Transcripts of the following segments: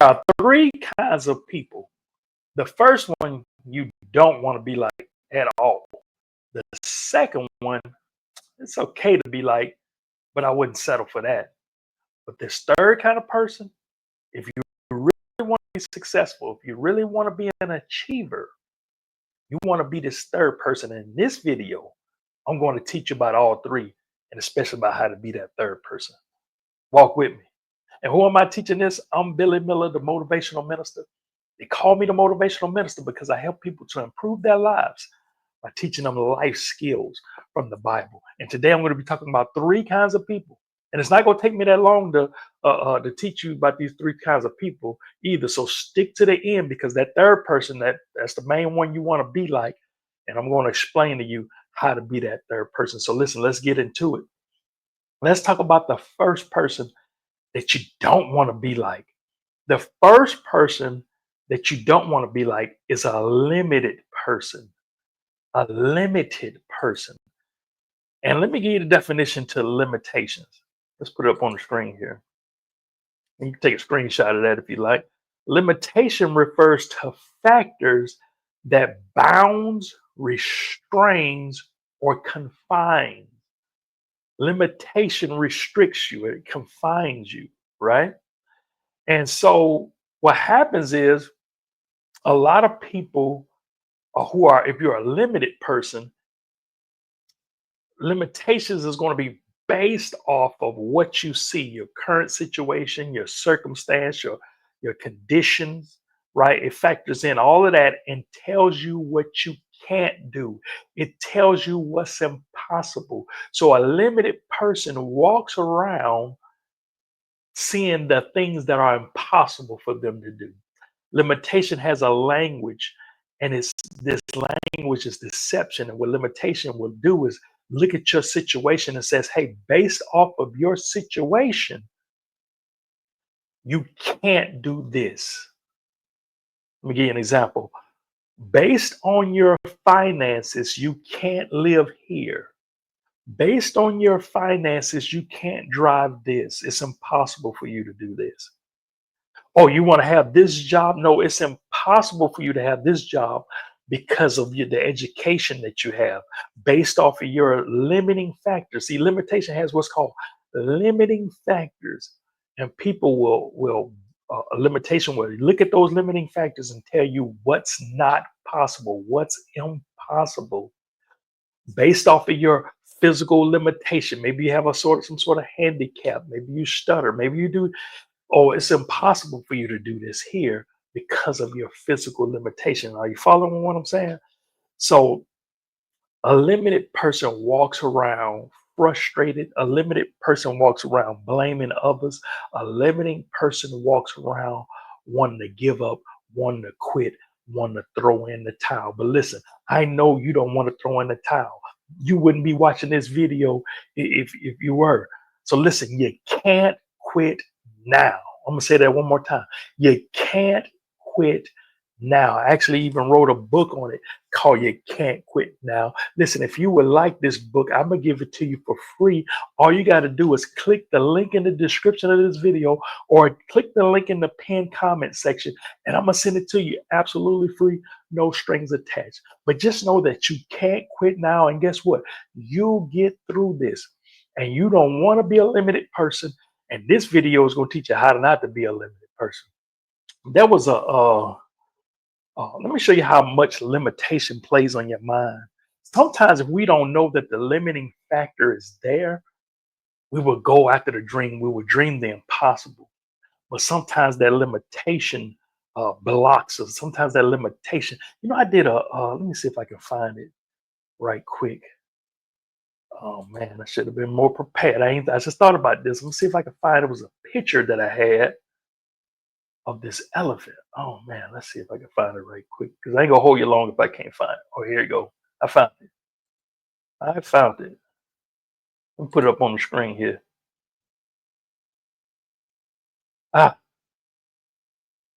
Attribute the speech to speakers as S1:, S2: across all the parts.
S1: are three kinds of people. The first one you don't want to be like at all. The second one, it's okay to be like, but I wouldn't settle for that. But this third kind of person, if you really want to be successful, if you really want to be an achiever, you want to be this third person. In this video, I'm going to teach you about all three, and especially about how to be that third person. Walk with me. And who am I teaching this? I'm Billy Miller, the motivational minister. They call me the motivational minister because I help people to improve their lives by teaching them life skills from the Bible. And today I'm going to be talking about three kinds of people. And it's not going to take me that long to teach you about these three kinds of people either. So stick to the end, because that third person, that's the main one you want to be like. And I'm going to explain to you how to be that third person. So listen, let's get into it. Let's talk about the first person that you don't want to be like. The first person that you don't want to be like is a limited person. A limited person. And let me give you the definition to limitations. Let's put it up on the screen here. You can take a screenshot of that if you like. Limitation refers to factors that bounds, restrains, or confines. Limitation restricts you, it confines you, right? And so what happens is a lot of people who are, if you're a limited person, limitations is going to be based off of what you see, your current situation, your circumstance, your conditions, right? It factors in all of that and tells you what you can't do. It tells you what's impossible. So a limited person walks around seeing the things that are impossible for them to do. Limitation has a language, and it's this language is deception. And what limitation will do is look at your situation and says, hey, based off of your situation, you can't do this. Let me give you an example. Based on your finances, you can't live here. Based on your finances, you can't drive this. It's impossible for you to do this. Oh, you want to have this job? No, it's impossible for you to have this job because of the education that you have, based off of your limiting factors. See, limitation has what's called limiting factors, and people will a limitation will look at those limiting factors and tell you what's not possible, what's impossible, based off of your physical limitation. Maybe you have some sort of handicap. Maybe you stutter. Maybe you do. Oh, it's impossible for you to do this here because of your physical limitation. Are you following what I'm saying? So a limited person walks around frustrated. A limited person walks around blaming others. A limiting person walks around wanting to give up, wanting to quit, wanting to throw in the towel. But listen, I know you don't want to throw in the towel. You wouldn't be watching this video if you were. So listen, you can't quit now. I'm gonna say that one more time. You can't quit now. I actually even wrote a book on it called You Can't Quit Now. Listen, if you would like this book, I'm gonna give it to you for free. All you got to do is click the link in the description of this video, or click the link in the pinned comment section, and I'm gonna send it to you absolutely free, no strings attached. But just know that you can't quit now, and guess what? You'll get through this. And you don't want to be a limited person. And this video is going to teach you how not to be a limited person. There was let me show you how much limitation plays on your mind. Sometimes if we don't know that the limiting factor is there, we will go after the dream. We will dream the impossible. But sometimes that limitation blocks us. Sometimes that limitation, I did let me see if I can find it right quick. Oh man, I should have been more prepared. I just thought about this. Let me see if I can find, it was a picture that I had of this elephant. Oh man, let's see if I can find it right quick, because I ain't gonna hold you long if I can't find it. Oh, here you go. I found it. I found it. Let me put it up on the screen here. Ah,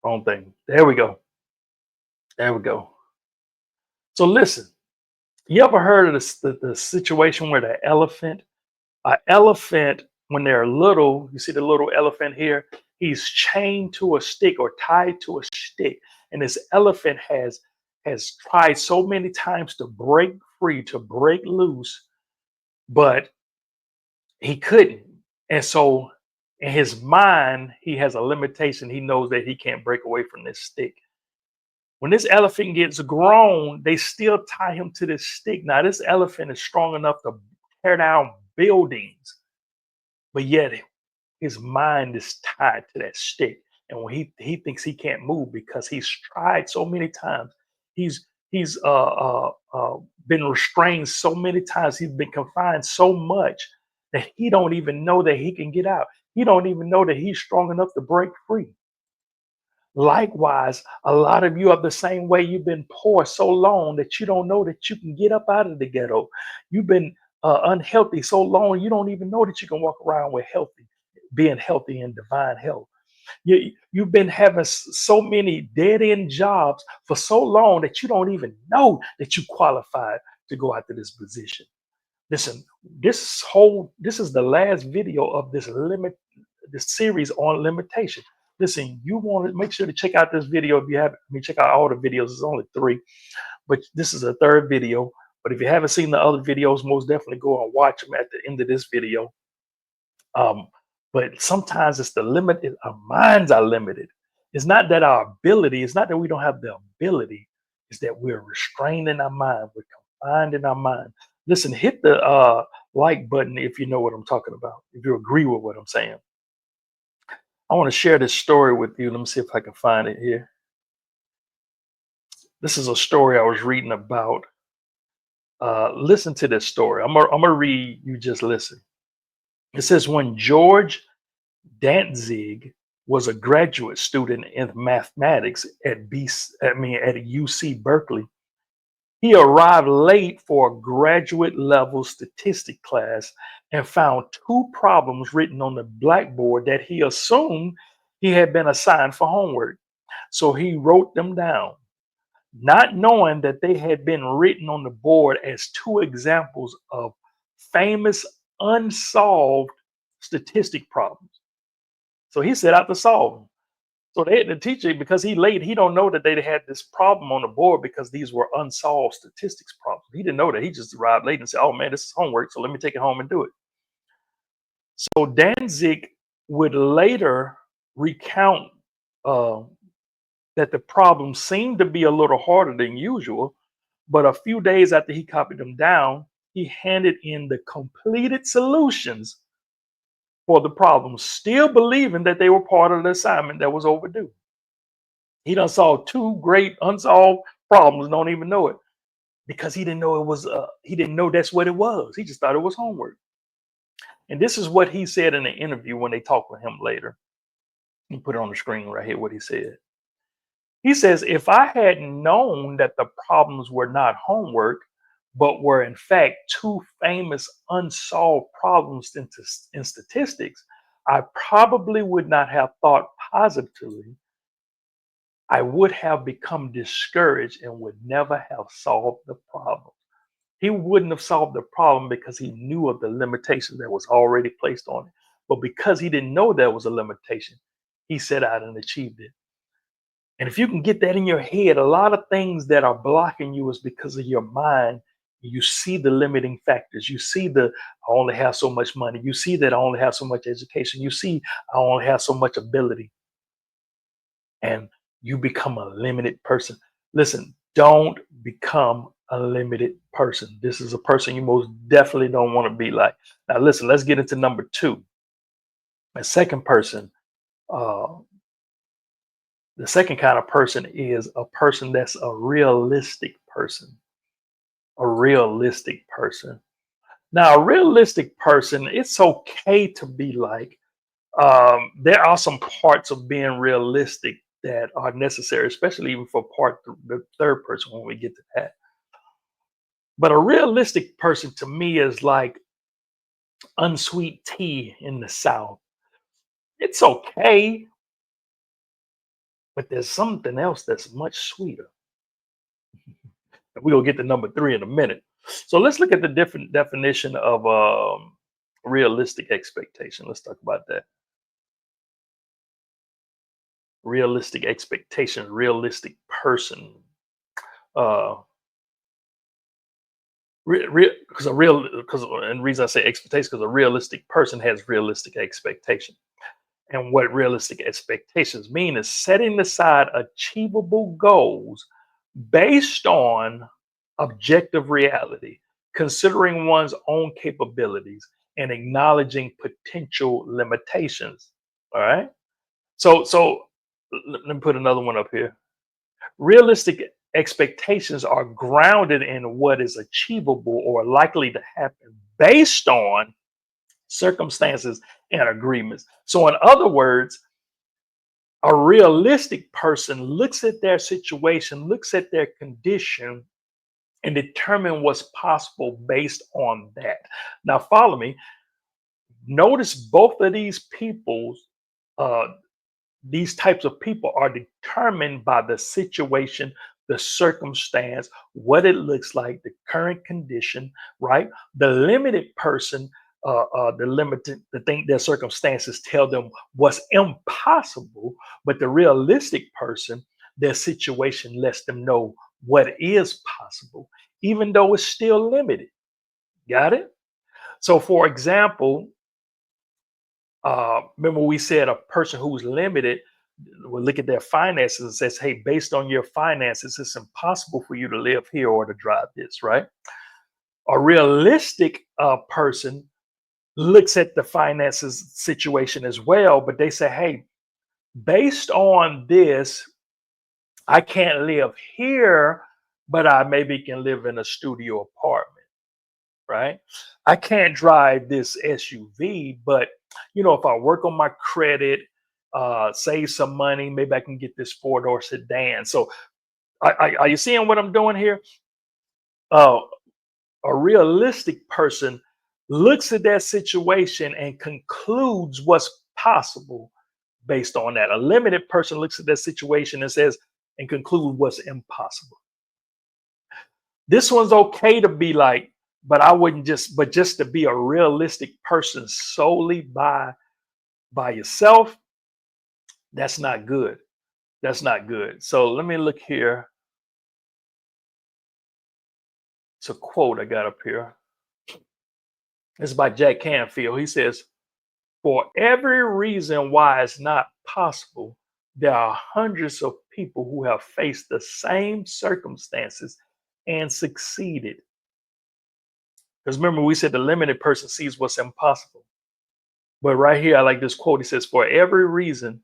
S1: wrong thing. There we go. There we go. So listen, you ever heard of the situation where an elephant, when they're little, you see the little elephant here, He's chained to a stick or tied to a stick, and this elephant has tried so many times to break free, to break loose, but he couldn't. And so in his mind, he has a limitation. He knows that he can't break away from this stick. When this elephant gets grown, they still tie him to this stick. Now, this elephant is strong enough to tear down buildings, but yet his mind is tied to that stick. And when he thinks he can't move because he's tried so many times, he's been restrained so many times, he's been confined so much that he don't even know that he can get out. He don't even know that he's strong enough to break free. Likewise, a lot of you are the same way. You've been poor so long that you don't know that you can get up out of the ghetto. You've been unhealthy so long you don't even know that you can walk around with healthy, being healthy in divine health. You've been having so many dead end jobs for so long that you don't even know that you qualified to go after this position. Listen, this is the last video of this series on limitation. Listen, you want to make sure to check out this video if you haven't. I mean, check out all the videos. It's only 3, but this is a 3rd video. But if you haven't seen the other videos, most definitely go and watch them at the end of this video. But sometimes it's the limit. Our minds are limited. It's not that our ability. It's not that we don't have the ability. It's that we're restrained in our mind. We're confined in our mind. Listen, hit the like button if you know what I'm talking about. If you agree with what I'm saying. I want to share this story with you. Let me see if I can find it here. This is a story I was reading about. Listen to this story. I'm gonna read. You just listen. It says when George Dantzig was a graduate student in mathematics at UC Berkeley, he arrived late for a graduate level statistic class and found 2 problems written on the blackboard that he assumed he had been assigned for homework. So he wrote them down, not knowing that they had been written on the board as 2 examples of famous unsolved statistic problems. So he set out to solve them. So the teacher, because he late, he don't know that they had this problem on the board because these were unsolved statistics problems. He didn't know that. He just arrived late and said, "Oh man, this is homework, so let me take it home and do it." So Danzig would later recount uh, that the problem seemed to be a little harder than usual, but a few days after he copied them down, he handed in the completed solutions for the problems, still believing that they were part of the assignment that was overdue. He done solved 2 great unsolved problems, don't even know it because he didn't know it was. He didn't know that's what it was. He just thought it was homework. And this is what he said in the interview when they talked with him later. You put it on the screen right here. What he said. He says, "If I had known that the problems were not homework, but were in fact 2 famous unsolved problems in statistics, I probably would not have thought positively. I would have become discouraged and would never have solved the problem." He wouldn't have solved the problem because he knew of the limitation that was already placed on it. But because he didn't know there was a limitation, he set out and achieved it. And if you can get that in your head, a lot of things that are blocking you is because of your mind. You see the limiting factors. You see I only have so much money. You see that I only have so much education. You see I only have so much ability. And you become a limited person. Listen, don't become a limited person. This is a person you most definitely don't want to be like. Now, listen, let's get into number 2. The second person, uh, the second kind of person is a person that's a realistic person. A realistic person. Now, a realistic person, it's okay to be like, there are some parts of being realistic that are necessary, especially even for the 3rd person when we get to that. But a realistic person to me is like unsweet tea in the South. It's okay, but there's something else that's much sweeter. We'll get to number 3 in a minute. So let's look at the different definition of realistic expectation. Let's talk about that. realistic expectations, realistic person. Uh, because a real because and the reason I say expectation because a realistic person has realistic expectations. And what realistic expectations mean is setting aside achievable goals based on objective reality, considering one's own capabilities and acknowledging potential limitations. All right. Let me put another one up here. Realistic expectations are grounded in what is achievable or likely to happen based on circumstances and agreements. So, in other words, a realistic person looks at their situation, looks at their condition, and determine what's possible based on that. Now, follow me. Notice both of uh, these types of people are determined by the situation, the circumstance, what it looks like, the current condition, right? The limited person, the thing, their circumstances tell them what's impossible, but the realistic person, their situation lets them know what is possible, even though it's still limited. Got it? So, for example, remember we said a person who's limited will look at their finances and says, hey, based on your finances, it's impossible for you to live here or to drive this, right? A realistic person looks at the finances situation as well, but they say, hey, based on this, I can't live here, but I maybe can live in a studio apartment, right? I can't drive this SUV, but if I work on my credit, save some money, maybe I can get this four-door sedan. So, are you seeing what I'm doing here? Uh, a realistic person looks at that situation and concludes what's possible based on that. A limited person looks at that situation and says and conclude what's impossible. This one's okay to be like, but I wouldn't but just to be a realistic person solely by yourself, that's not good. That's not good. So let me look here. It's a quote I got up here. It's by Jack Canfield. He says, for every reason why it's not possible, there are hundreds of people who have faced the same circumstances and succeeded. Because remember, we said the limited person sees what's impossible. But right here, I like this quote. He says, for every reason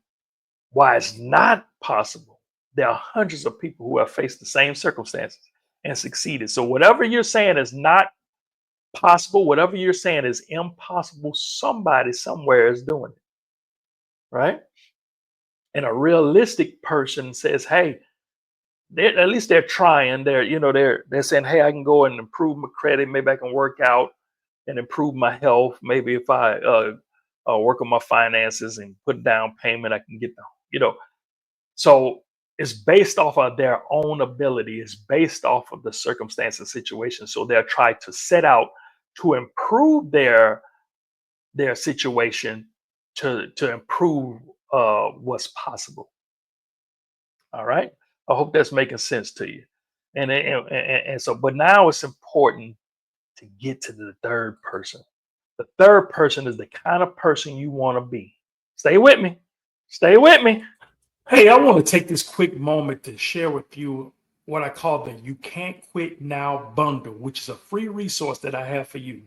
S1: why it's not possible, there are hundreds of people who have faced the same circumstances and succeeded. So whatever you're saying is not possible, whatever you're saying is impossible, somebody somewhere is doing it, right? And a realistic person says, hey, at least they're trying. They're saying, hey, I can go and improve my credit. Maybe I can work out and improve my health. Maybe if I work on my finances and put down payment, I can get the, you know. So it's based off of their own ability. It's based off of the circumstance and situation. So they're trying to set out to improve their situation to improve what's possible. All right. I hope that's making sense to you. And so, but now it's important to get to the third person. The third person is the kind of person you want to be. Stay with me. Stay with me.
S2: Hey, I want to take this quick moment to share with you what I call the You Can't Quit Now bundle, which is a free resource that I have for you.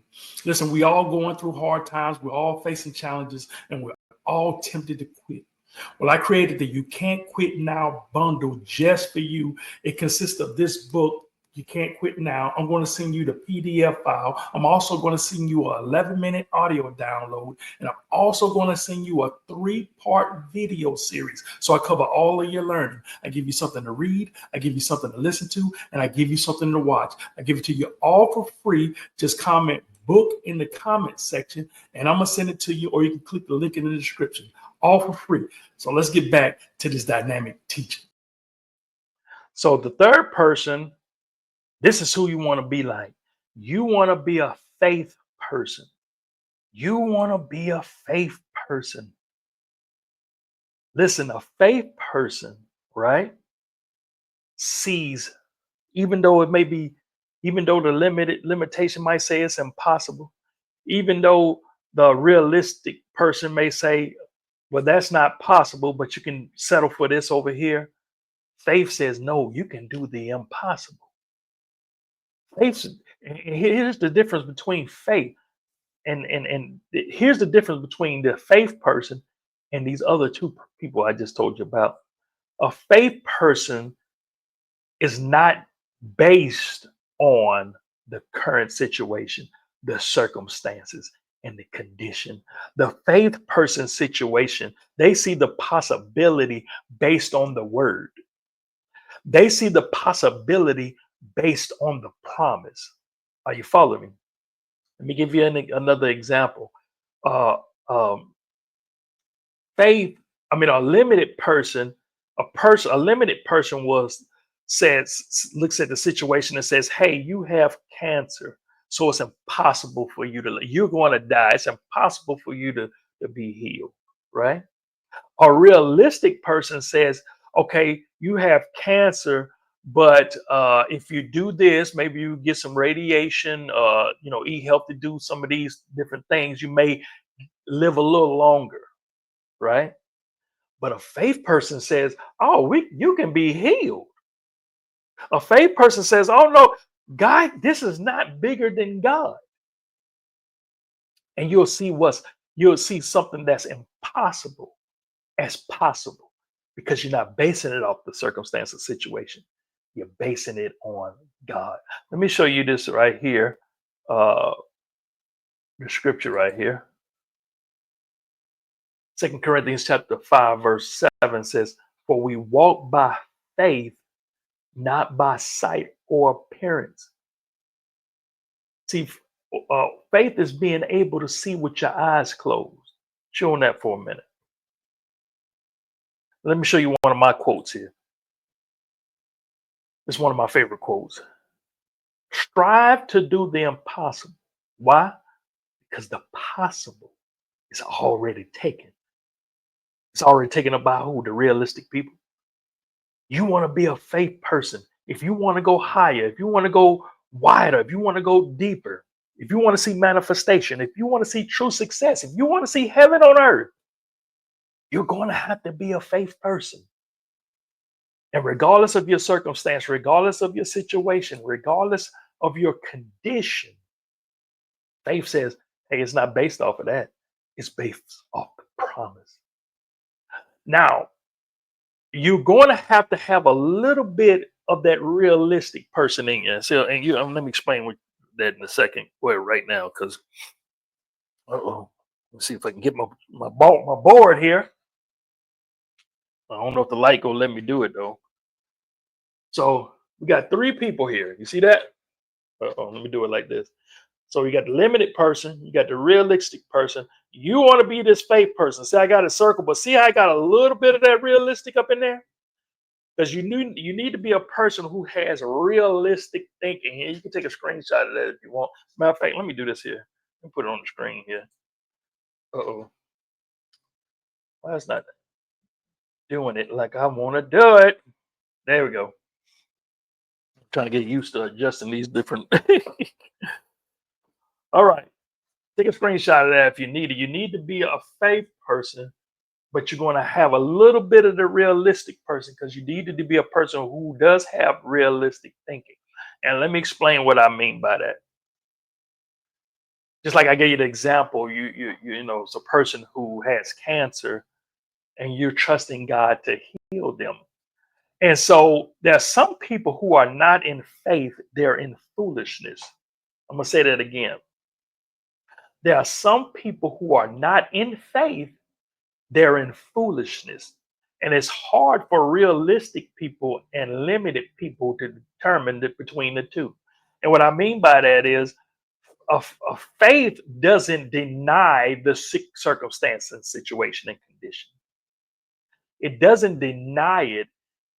S2: Listen, we all going through hard times, we're all facing challenges, and we're all tempted to quit. Well, I created the You Can't Quit Now bundle just for you. It consists of this book, You Can't Quit Now. I'm going to send you the PDF file. I'm also going to send you a 11-minute audio download. And I'm also going to send you a 3-part video series. So I cover all of your learning. I give you something to read, I give you something to listen to, and I give you something to watch. I give it to you all for free. Just comment book in the comment section, and I'm going to send it to you, or you can click the link in the description. All for free. So let's get back to this dynamic teaching.
S1: So the third person, this is who you want to be like. You want to be a faith person. You want to be a faith person. Listen, a faith person, right, sees, even though it may be, even though the limitation might say it's impossible, even though the realistic person may say, well, that's not possible, but you can settle for this over here. Faith says, no, you can do the impossible. Faith, and here's the difference between faith here's the difference between the faith person and these other two people I just told you about. A faith person is not based on the current situation, the circumstances, and the condition. The faith person situation, they see the possibility based on the word. They see the possibility based on the promise. Are you following me? Let me give you another example. Uh, um, faith, I mean, a limited person looks at the situation and says, hey, you have cancer, so it's impossible for you to, you're going to die, it's impossible for you to be healed, right? A realistic person says, okay, you have cancer, but if you do this, maybe you get some radiation, eat healthy, do some of these different things, you may live a little longer, right? But a faith person says, oh, you can be healed. A faith person says, oh no, God, this is not bigger than God. And you'll see something that's impossible as possible, because you're not basing it off the circumstance or situation. You're basing it on God. Let me show you this right here. Uh, the scripture right here. 2 Corinthians chapter 5, verse 7 says, for we walk by faith, not by sight or appearance. See, faith is being able to see with your eyes closed. Chew on that for a minute. Let me show you one of my quotes here. It's one of my favorite quotes. Strive to do the impossible. Why? Because the possible is already taken. It's already taken up by who? The realistic people. You want to be a faith person. If you want to go higher, if you want to go wider, if you want to go deeper, if you want to see manifestation, if you want to see true success, if you want to see heaven on earth, you're going to have to be a faith person. And regardless of your circumstance, regardless of your situation, regardless of your condition, faith says, hey, it's not based off of that. It's based off the promise. Now, you're going to have a little bit of that realistic person in you. So, and let me explain that in a second. Well, right now, because let's see if I can get my board here. I don't know if the light gonna let me do it though. So we got three people here. You see that? Let me do it like this. So you got the limited person, you got the realistic person. You want to be this faith person. See, I got a circle, but see, I got a little bit of that realistic up in there, because you need to be a person who has realistic thinking. And you can take a screenshot of that if you want. Matter of fact, let me do this here. Let me put it on the screen here. Why it's not doing it like I want to do it? There we go. I'm trying to get used to adjusting these different. All right. Take a screenshot of that if you need it. You need to be a faith person, but you're going to have a little bit of the realistic person, because you need to be a person who does have realistic thinking. And let me explain what I mean by that. Just like I gave you the example, it's a person who has cancer and you're trusting God to heal them. And so there are some people who are not in faith, they're in foolishness. I'm going to say that again. There are some people who are not in faith, they're in foolishness. And it's hard for realistic people and limited people to determine between the two. And what I mean by that is, a faith doesn't deny the circumstance and situation and condition. It doesn't deny it.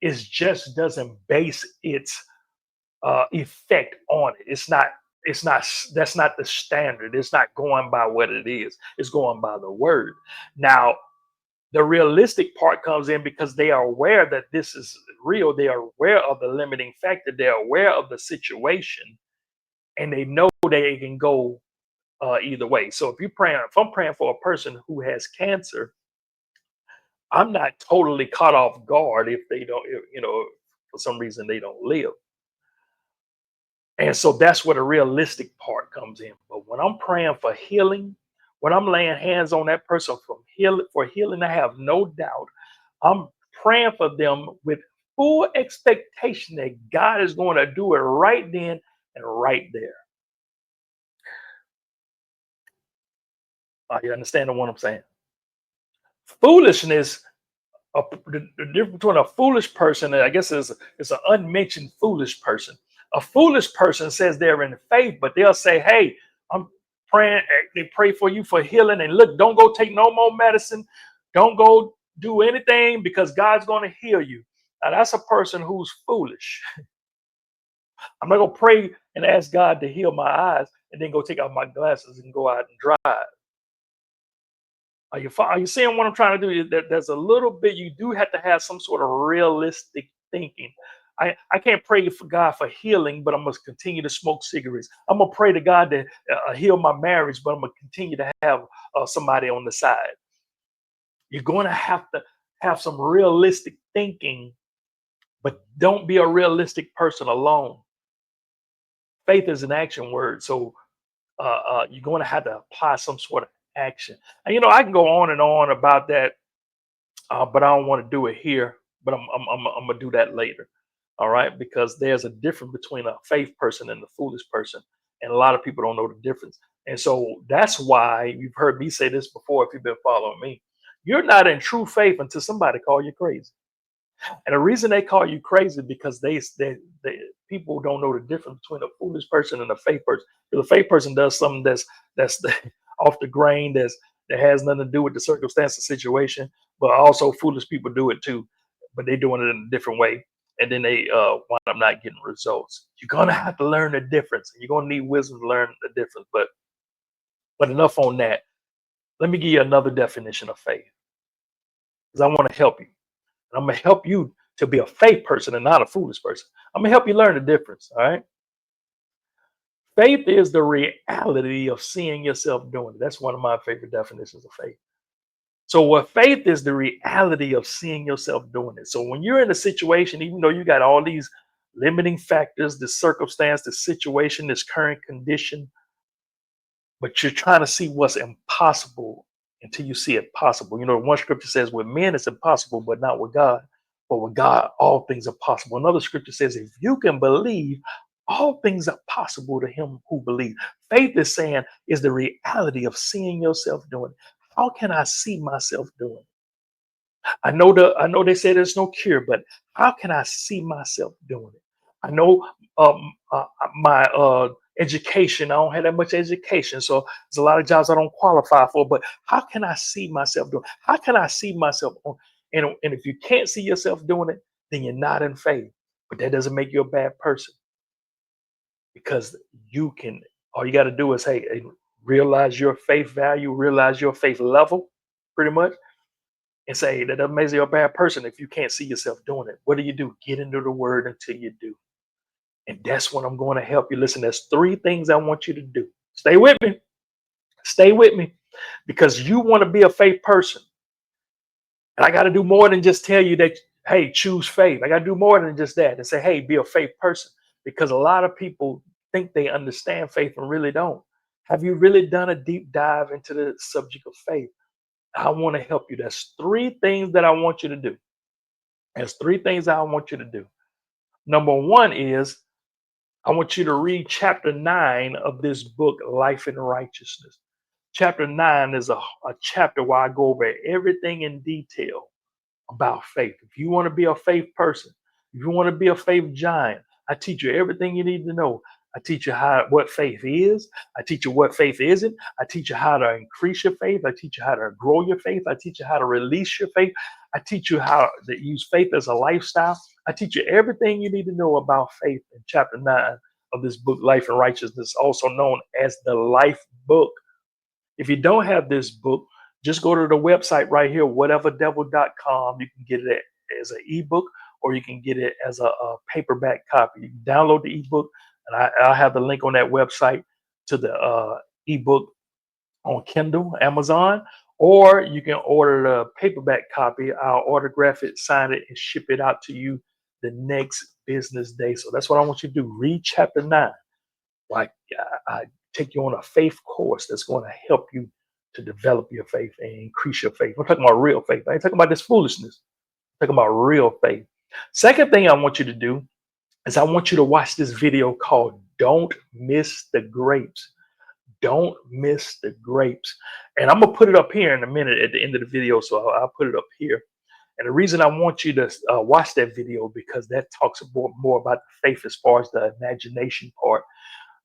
S1: It just doesn't base its effect on it. It's not. That's not the standard. It's not going by what it is. It's going by the word. Now, The realistic part comes in because they are aware that this is real. They are aware of the limiting factor. They're aware of the situation, and they know they can go either way. So if I'm praying for a person who has cancer, I'm not totally caught off guard if they don't, for some reason they don't live. And so that's where the realistic part comes in. But when I'm praying for healing, when I'm laying hands on that person for healing, I have no doubt. I'm praying for them with full expectation that God is going to do it right then and right there. You understand what I'm saying? Foolishness, the difference between a foolish person and I guess is an unmentioned foolish person. A foolish person says they're in faith, but they'll say, "Hey, I'm praying." They pray for you for healing, and look, don't go take no more medicine. Don't go do anything because God's going to heal you. Now that's a person who's foolish. I'm not gonna pray and ask God to heal my eyes and then go take out my glasses and go out and drive. Are you seeing what I'm trying to do? There's a little bit, you do have to have some sort of realistic thinking. I can't pray for God for healing, but I'm going to continue to smoke cigarettes. I'm going to pray to God to heal my marriage, but I'm going to continue to have somebody on the side. You're going to have some realistic thinking, but don't be a realistic person alone. Faith is an action word. So you're going to have to apply some sort of action. And I can go on and on about that, but I don't want to do it here. But I'm gonna do that later. All right, because there's a difference between a faith person and a foolish person, and a lot of people don't know the difference. And so that's why you've heard me say this before. If you've been following me, you're not in true faith until somebody call you crazy. And the reason they call you crazy because they people don't know the difference between a foolish person and a faith person. If a faith person does something that's off the grain, that has nothing to do with the circumstance or situation, but also foolish people do it too, but they're doing it in a different way, and then they wind up not getting results. You're gonna have to learn the difference, and you're gonna need wisdom to learn the difference. But enough on that. Let me give you another definition of faith, because I want to help you. I'm gonna help you to be a faith person and not a foolish person. I'm gonna help you learn the difference. All right. Faith is the reality of seeing yourself doing it. That's one of my favorite definitions of faith. So, what faith is the reality of seeing yourself doing it. So, when you're in a situation, even though you got all these limiting factors, the circumstance, the situation, this current condition, but you're trying to see what's impossible until you see it possible. One scripture says, with men it's impossible, but not with God. But with God, all things are possible. Another scripture says, if you can believe, all things are possible to him who believes. Faith is saying, is the reality of seeing yourself doing it. How can I see myself doing it? I know they say there's no cure, but how can I see myself doing it? I know my education, I don't have that much education, so there's a lot of jobs I don't qualify for. But how can I see myself doing? How can I see myself on? And if you can't see yourself doing it, then you're not in faith. But that doesn't make you a bad person, because you can. All you got to do is, hey, realize your faith value, realize your faith level, pretty much, and say that doesn't make you a bad person if you can't see yourself doing it. What do? Get into the word until you do. And that's what I'm going to help you. Listen, there's 3 things I want you to do. Stay with me. Stay with me. Because you want to be a faith person. And I got to do more than just tell you that, hey, choose faith. I got to do more than just that and say, hey, be a faith person. Because a lot of people think they understand faith and really don't. Have you really done a deep dive into the subject of faith? I want to help you. There's 3 things that I want you to do. There's 3 things I want you to do. Number 1 is, I want you to read chapter 9 of this book, Life in Righteousness. Chapter 9 is a chapter where I go over everything in detail about faith. If you want to be a faith person, if you want to be a faith giant, I teach you everything you need to know. I teach you what faith is. I teach you what faith isn't. I teach you how to increase your faith. I teach you how to grow your faith. I teach you how to release your faith. I teach you how to use faith as a lifestyle. I teach you everything you need to know about faith in chapter 9 of this book, Life and Righteousness, also known as the Life Book. If you don't have this book, just go to the website right here, whateverdevil.com. You can get it as an ebook, or you can get it as a paperback copy. You can download the ebook, and I'll have the link on that website to the ebook on Kindle, Amazon, or you can order the paperback copy. I'll autograph it, sign it, and ship it out to you the next business day. So that's what I want you to do. Read chapter 9. Like I take you on a faith course that's going to help you to develop your faith and increase your faith. I'm talking about real faith. I ain't talking about this foolishness. I'm talking about real faith. Second thing I want you to do is I want you to watch this video called Don't Miss the Grapes. Don't miss the grapes. And I'm going to put it up here in a minute at the end of the video. So I'll put it up here. And the reason I want you to watch that video, because that talks more about the faith as far as the imagination part.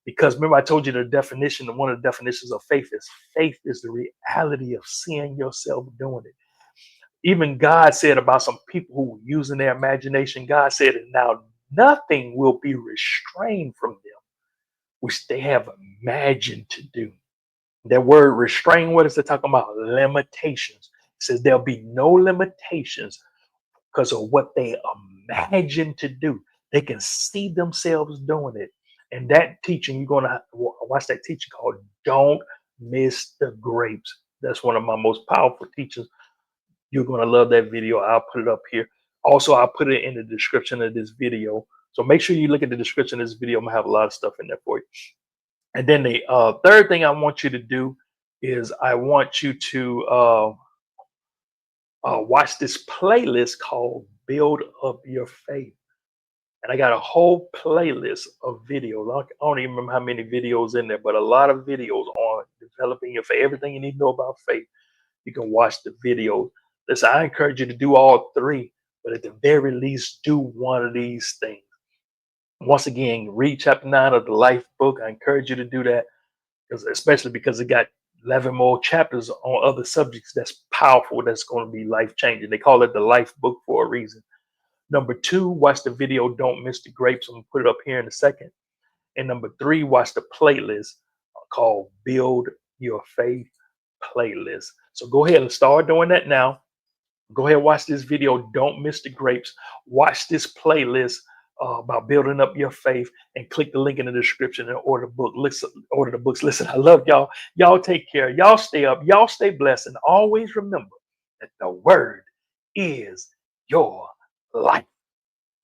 S1: Because remember, I told you the definition, one of the definitions of faith is the reality of seeing yourself doing it. Even God said about some people who were using their imagination, God said, and now nothing will be restrained from them, which they have imagined to do. That word restrain, what is it talking about? Limitations. It says there'll be no limitations because of what they imagine to do. They can see themselves doing it. And that teaching, you're going to watch that teaching called Don't Miss the Grapes. That's one of my most powerful teachings. You're going to love that video. I'll put it up here. Also, I'll put it in the description of this video. So make sure you look at the description of this video. I'm going to have a lot of stuff in there for you. And then the third thing I want you to do is I want you to watch this playlist called Build Up Your Faith. And I got a whole playlist of videos. I don't even remember how many videos in there, but a lot of videos on developing your faith. Everything you need to know about faith, you can watch the videos. Listen, I encourage you to do all three, but at the very least, do one of these things. Once again, read chapter 9 of the Life book. I encourage you to do that, especially because it got 11 more chapters on other subjects that's powerful, that's going to be life-changing. They call it the Life book for a reason. Number 2, watch the video Don't Miss the Grapes. I'm going to put it up here in a second. And number 3, watch the playlist called Build Your Faith playlist. So go ahead and start doing that now. Go ahead and watch this video, Don't Miss the Grapes. Watch this playlist about building up your faith, and click the link in the description and order the book. Listen, order the books. Listen, I love y'all. Y'all take care. Y'all stay up. Y'all stay blessed. And always remember that the word is your life.